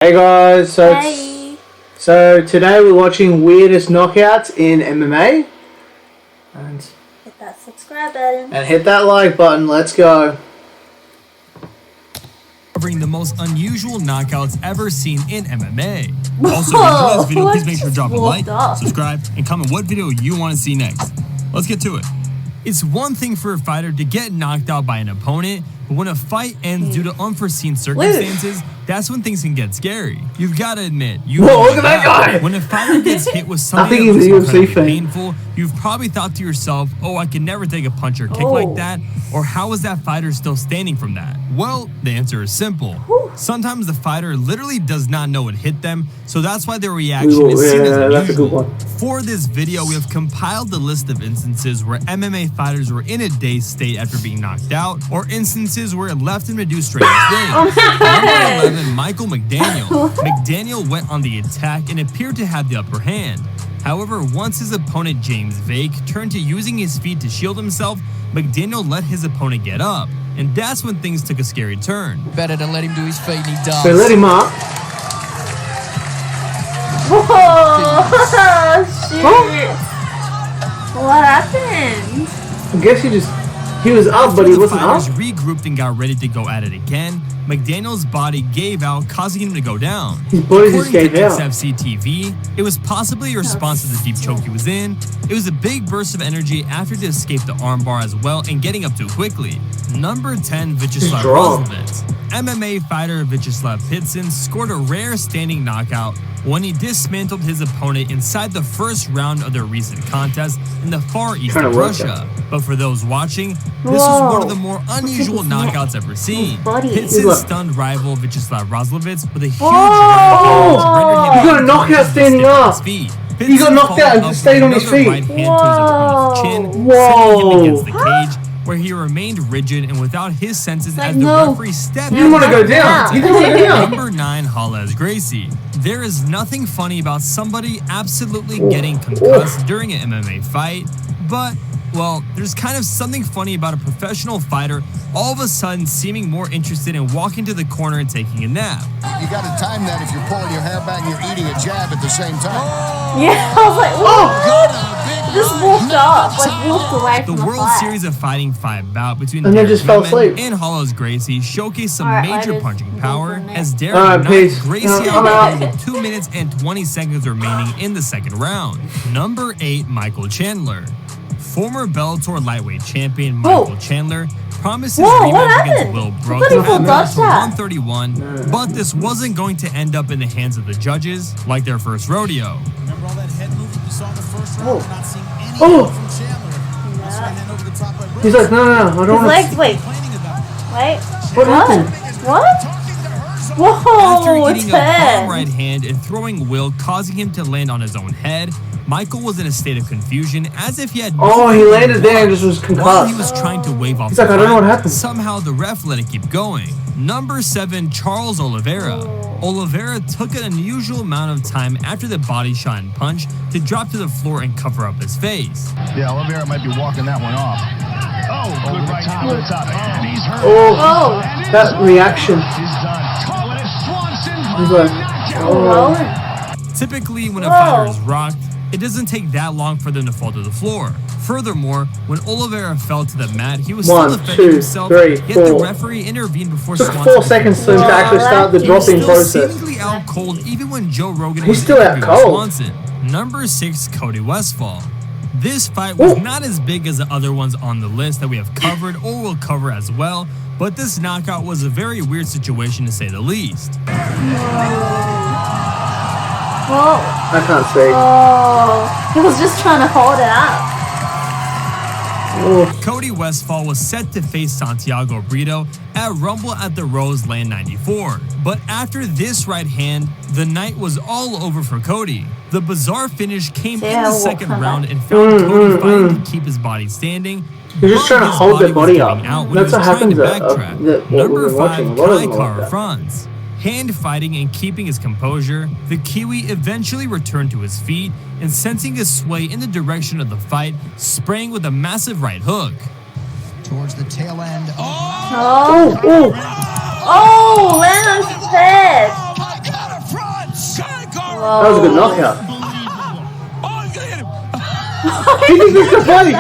Hey guys, Hey. so today we're watching weirdest knockouts in MMA, and Hit that subscribe button. hit that like button. Let's go. Covering the most unusual knockouts ever seen in MMA. Also, Whoa, if you enjoyed this video, please make sure to just drop a like, walked off. subscribe, and comment what video you want to see next. Let's get to it. It's one thing for a fighter to get knocked out by an opponent, but when a fight ends due to unforeseen circumstances, that's when things can get scary. You've got to admit, Whoa, look at that guy! When a fighter gets hit with I something think that he's looks a UFC incredibly fan. painful, you've probably thought to yourself, oh, I can never take a punch or kick like that, or how is that fighter still standing from that? Well, the answer is simple. Sometimes the fighter literally does not know it hit them, so that's why their reaction is seen as that's a good unusual. one. For this video, we have compiled the list of instances where MMA fighters were in a dazed state after being knocked out, or instances where it left them to do strange things. Number 11, Michael McDaniel. McDaniel went on the attack and appeared to have the upper hand. However, once his opponent James Vake turned to using his feet to shield himself, McDaniel let his opponent get up, and that's when things took a scary turn. Better than let him do his feet, and he does. So let him up. Whoa! Shit! What happened? I guess he was up, but he After wasn't the up. fighters regrouped and got ready to go at it again, McDaniel's body gave out, causing him to go down. His body just According gave to out. XFC TV, it was possibly a response to the deep choke he was in. It was a big burst of energy after to escape the armbar as well and getting up too quickly. Number 10, Vyacheslav Strong. Roslovitz. MMA fighter Vyacheslav Pitsin scored a rare standing knockout when he dismantled his opponent inside the first round of their recent contest in the far east Trying of to work Russia. But for those watching, this was one of the more unusual knockouts ever seen. body. Pitsin stunned rival Vyacheslav Roslovitz with a huge Oh! right hand, He got a knockout standing up. He got knocked out and Pitsin stayed on his followed feet. Right hand to his opponent's chin, Whoa. sending him against the cage, where he remained rigid and without his senses as the no. referee stepped He didn't want to go in. down. He didn't want to go down. Number 9, Hales Gracie. There is nothing funny about somebody absolutely getting concussed during an MMA fight, but, well, there's kind of something funny about a professional fighter all of a sudden seeming more interested in walking to the corner and taking a nap. You got to time that if you're pulling your hair back and you're eating a jab at the same time. Yeah, I was like, what? Just walked off, like walked away The from the World fight. Series of Fighting 5 bout between And then Darren just fell Whitman asleep. and Hales Gracie showcased some Alright, major Otis, punching go power from there. as Darren Alright, knocked peace. Gracie I'm out out. with 2 minutes and 20 seconds remaining in the second round. Number 8, Michael Chandler. Former Bellator lightweight champion Michael Chandler promised his Whoa, what rematch against happened? Will I Brooks thought he at full dodged Bellator that. 131, but this wasn't going to end up in the hands of the judges like their first rodeo. Remember all that head movement you saw in the first round? We're not seeing any Oh. of it from Chandler. That's right hand over the top by Brooks. He's like, no, I don't His want legs, to. wait, Complaining about it. wait. What happened? What? After Whoa, it's eating a palm head. right hand and throwing Will, causing him to land on his own head, Michael was in a state of confusion as if he had Oh, he landed there and just was While he concussed. was trying to wave off He's the like, I don't know fight, what happened. somehow the ref let it keep going. Number 7, Charles Oliveira. Oliveira took an unusual amount of time after the body shot and punch to drop to the floor and cover up his face. Yeah, Oliveira might be walking that one off. Oh, good right hand. The top. And he's hurt. Oh, that reaction. He's done. He's like, oh. Rolling. Typically, when a fighter is rocked, it doesn't take that long for them to fall to the floor. Furthermore, when Oliveira fell to the mat, he was One, still defending two, himself, three, yet the four. referee intervened before Took Swanson 4 seconds for him to actually start the He was dropping still process. seemingly out cold even when Joe Rogan He's was still out interviewing cold. Swanson. Number 6, Cody Westphal. This fight was not as big as the other ones on the list that we have covered or will cover as well, but this knockout was a very weird situation to say the least. Whoa. I can't see. Oh, he was just trying to hold it up. Oh, Cody Westphal was set to face Santiago Brito at Rumble at the Rose Land 94. But after this right hand, the night was all over for Cody. The bizarre finish came in the second round and found Cody fighting to keep his body standing. You're just but trying to his hold their was body giving up. out when That's he what was trying happens to at backtrack. what Number we've been 5, watching. A lot of Kai them like Kara that. Franz. Hand fighting and keeping his composure, the Kiwi eventually returned to his feet and sensing his sway in the direction of the fight, spraying with a massive right hook. Towards the tail end. Oh, Oh, oh, land on his head. That was a good knockout. Oh, he's gonna hit him. He thinks it's so funny.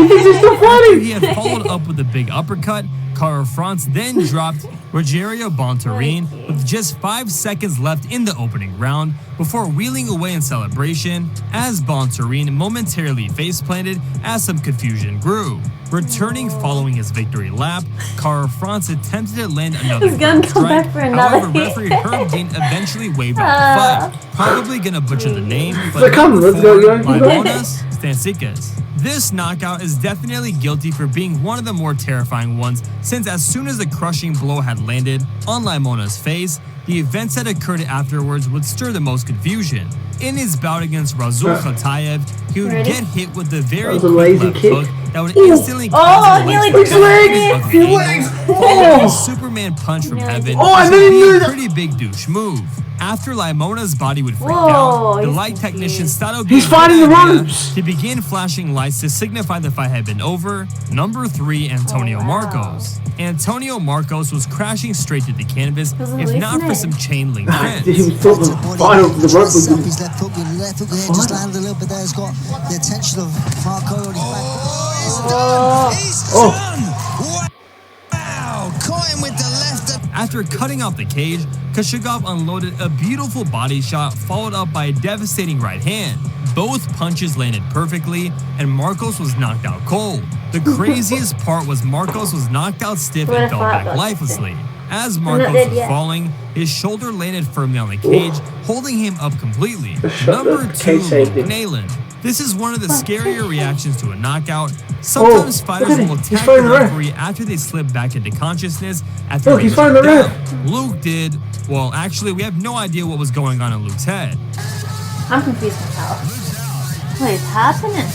He thinks it's so funny. He had followed up with a big uppercut. Kara France then dropped Rogerio Bontorin with just 5 seconds left in the opening round before wheeling away in celebration as Bontorin momentarily face-planted as some confusion grew. Returning following his victory lap, Kara France attempted to land another He's gonna come strike. back for another However, referee Herb Dean eventually waved out the fight. Probably gonna butcher the name, but So come, let's go, Limonas Stansikas. This knockout is definitely guilty for being one of the more terrifying ones, since as soon as the crushing blow had landed on Limona's face, the events that occurred afterwards would stir the most confusion. In his bout against Razul Khatayev, he would Ready? get hit with a very That was a quick lazy left kick. hook that would instantly Oh, cause his nearly legs to took cut his at legs. an His angle, legs. followed by a Oh. Superman punch from Nearly heaven. took Oh, I This didn't would be know a that. pretty big douche move. After Limona's body would freak Whoa, out, the he's light technician confused. started He's fighting the idea ropes. to begin flashing lights to signify the fight had been over. Number 3, Antonio Oh, wow. Marcos. Antonio Marcos was crashing straight to the canvas, Doesn't if not for hallucinate. some chain link He prints. thought the final, the rope was good. His left hook there, just landed a little bit there. He's got the attention of Marco on his back. He's Oh. done. Wow. Caught him with the left. After cutting off the cage, Kashigov unloaded a beautiful body shot followed up by a devastating right hand. Both punches landed perfectly, and Marcos was knocked out cold. The craziest part was Marcos was knocked out stiff and fell back lifelessly. As Marcos dead was yet. falling, his shoulder landed firmly on the cage, holding him up completely. shot Number the 2, cage saved Luke him. Nayland. This is one of the scarier reactions to a knockout. Sometimes look fighters at him. will He's attack fighting the the ref. referee after they slip back into consciousness after Look, being he's fighting the knocked ref. out. Luke did. Well, actually, we have no idea what was going on in Luke's head. I'm confused as hell. What is happening?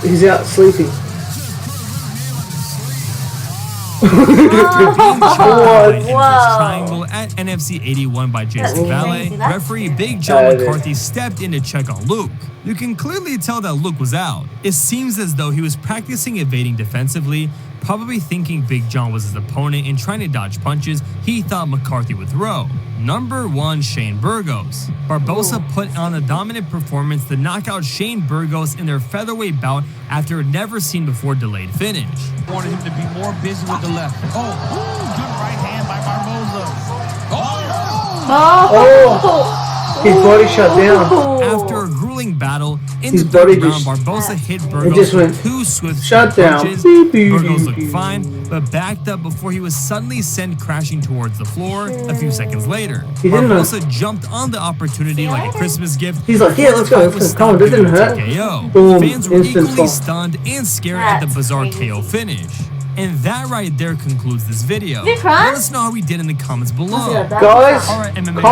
He's out sleeping. Being choked by Empress Whoa. Triangle at NFC 81 by Jason That's Valle, crazy. That's referee Big John it is. McCarthy stepped in to check on Luke. You can clearly tell that Luke was out. It seems as though he was practicing evading defensively, probably thinking Big John was his opponent and trying to dodge punches he thought McCarthy would throw. Number 1, Shane Burgos. Barbosa put on a dominant performance to knock out Shane Burgos in their featherweight bout after a never-seen-before delayed finish. Wanted him to be more busy with the left. Oh, good right hand by Barboza. Oh! His body shut down. After a grueling battle, in His the body third round, just- Barbosa hit just Burgos went, with 2 swift shut down. punches. Beep, beep, Burgos beep, looked beep. fine, but backed up before he was suddenly sent crashing towards the floor a few seconds later. He didn't know. Barbosa jumped on the opportunity like a Christmas gift. He's like, yeah, let's go, before the let's fight go. Come on, was this didn't stopped hurt. due to TKO. Boom, Fans were instant equally fall. stunned and scared at the That's bizarre crazy. KO finish. And that right there concludes this video. Did he cry? Let us know how we did in the comments below. Yeah, that's Guys, All right, MMA